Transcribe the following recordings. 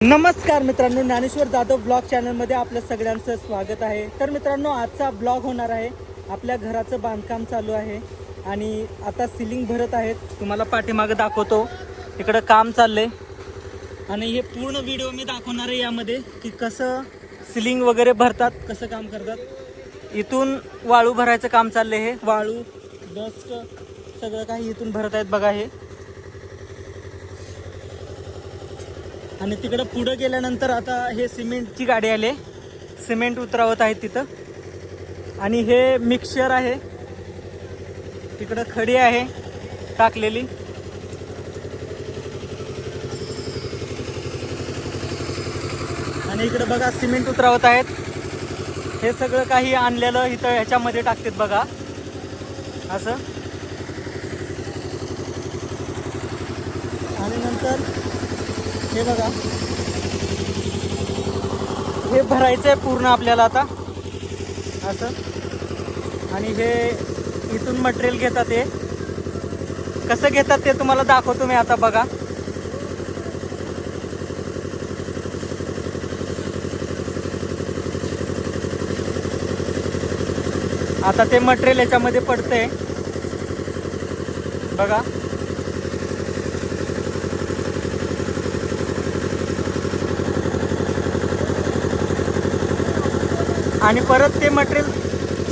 नमस्कार मित्रांनो, ज्ञानेश्वर जाधव ब्लॉग चॅनलमध्ये आपलं सगळ्यांचं स्वागत आहे. तर मित्रांनो, आजचा ब्लॉग होणार आहे. आपल्या घराचं बांधकाम चालू आहे आणि आता सिलिंग भरत आहेत. तुम्हाला पाठीमागं दाखवतो, इकडं काम चाललंय आणि हे पूर्ण व्हिडिओ मी दाखवणार आहे यामध्ये की कसं सिलिंग वगैरे भरतात, कसं काम करतात. इथून वाळू भरायचं काम चाललंय. हे वाळू, डस्ट सगळं काही इथून भरत आहेत बघा हे. आणि तिकडं पुढं गेल्यानंतर आता हे सिमेंटची गाडी आली, सिमेंट उतरवत आहेत तिथं. आणि हे मिक्सचर आहे, तिकडं खडी आहे टाकलेली. आणि इकडं बघा सिमेंट उतरवत आहेत. हे सगळं काही आणलेलं इथं ह्याच्यामध्ये टाकतात बघा असं. आणि नंतर हे बघा, हे भरायचं आहे पूर्ण आपल्याला आता असं. आणि हे इथून मटेरियल घेतात, ते कसं घेतात ते तुम्हाला दाखवतो मी आता बघा. आता ते मटेरियल याच्यामध्ये पडतंय बघा. आणि परत ते मटेरियल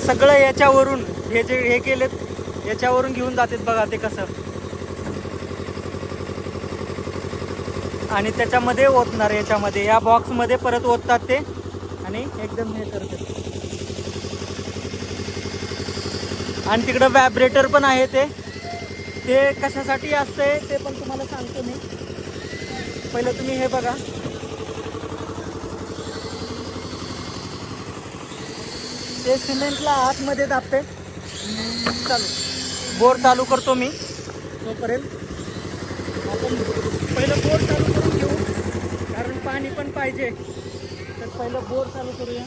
सगळं याच्यावरून हे जे हे केलेत याच्यावरून घेऊन जातात बघा ते कसं. आणि त्याच्यामध्ये ओतणार, याच्यामध्ये या बॉक्समध्ये परत ओततात ते आणि एकदम हे करतात. आणि तिकडं व्हायब्रेटर पण आहे, ते कशासाठी असते ते पण तुम्हाला सांगतो मी. पहिलं तुम्ही हे बघा, ते सिमेंटला आतमध्ये दाबते. चालू बोर चालू करतो मी तोपर्यंत. आपण पहिलं बोर चालू करून घेऊ, कारण पाणी पण पाहिजे. तर पहिलं बोर चालू करूया.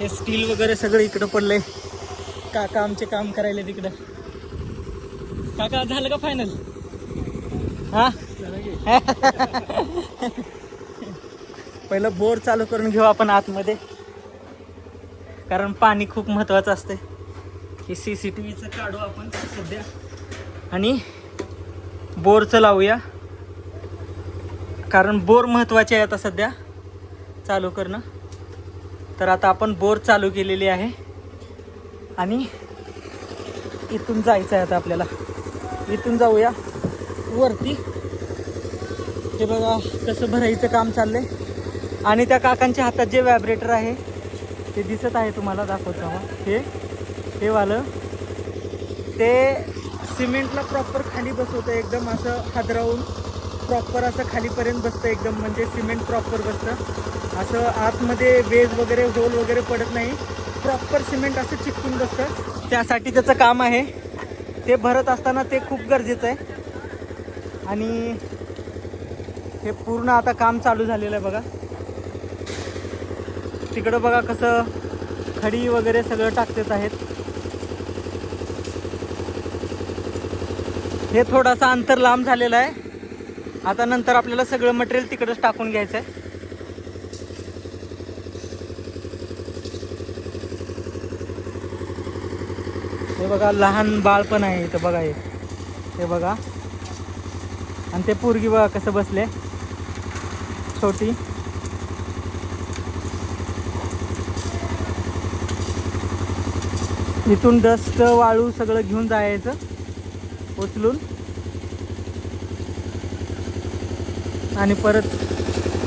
हे स्टील वगैरे सगळं इकडं पडलंय. काका आमचे काम करायला तिकडं. काका झालं का फायनल? हा पहिलं बोर चालू करून घेऊ आपण आतमध्ये, कारण पाणी खूप महत्वाचं असते. हे CCTVचं काढू आपण सध्या आणि बोरचं लावूया, कारण बोर महत्वाचे आहे आता सध्या चालू करणं. तर आता आपण बोर चालू केलेली आहे आणि इथून जायचं आहे आता आपल्याला. इथून जाऊया वरती. हे बघा कसं भरायचं काम चाललंय. आणि त्या काकांच्या हातात जे व्हायब्रेटर आहे ते दिसत आहे तुम्हाला, दाखवतो हे वालं. ते सिमेंटला प्रॉपर खाली बसवतं, एकदम असं हादरावून प्रॉपर असं खालीपर्यंत बसतं एकदम. म्हणजे सिमेंट प्रॉपर बसतं असं, आतमध्ये वेज वगैरे होल वगैरे पडत नाही. प्रॉपर सिमेंट असं चिकटून बसतं. त्यासाठी त्याचं काम आहे. ते भरत असताना ते खूप गरजेचं आहे. आणि हे पूर्ण आता काम चालू झालेलं आहे बघा. तिकडं बघा कसं खडी वगैरे सगळं टाकत आहेत. हे थोडासा अंतर लांब झालेलं आहे. आता नंतर आपल्याला सगळं मटेरियल तिकडंच टाकून घ्यायचं आहे. हे बघा लहान बाळ पण आहे इथं बघा. हे बघा. आणि ते पोरगी बघा कसं बसले, छोटी. इथून डस्ट वाळू सगळं घेऊन जायचं उचलून. आणि परत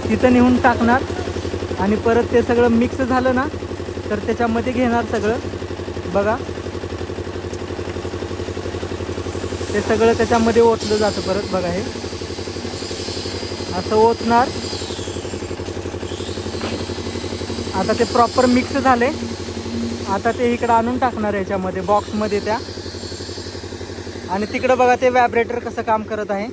तिथं नेऊन टाकणार. आणि परत ते सगळं मिक्स झालं ना तर त्याच्यामध्ये घेणार सगळं बघा. ते सगळं त्याच्यामध्ये ओतलं जातं परत बघा. हे असं ओतणार. आता ते प्रॉपर मिक्स झाले. आता ते इकडं आणून टाकणार याच्यामध्ये बॉक्समध्ये त्या. आणि तिकडं बघा ते व्हायब्रेटर कसं काम करत आहे.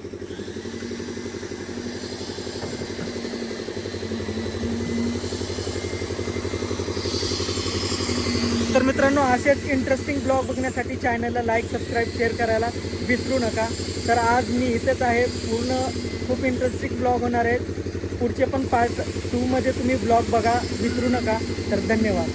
तर मित्रांनो, असेच इंटरेस्टिंग ब्लॉग बघण्यासाठी चॅनलला लाईक, सबस्क्राईब, शेअर करायला विसरू नका. तर आज मी इथेच आहे. पूर्ण खूप इंटरेस्टिंग ब्लॉग होणार आहेत. पुढचे पण पार्ट 2 मध्ये तुम्ही ब्लॉग बघा विसरू नका. तर धन्यवाद.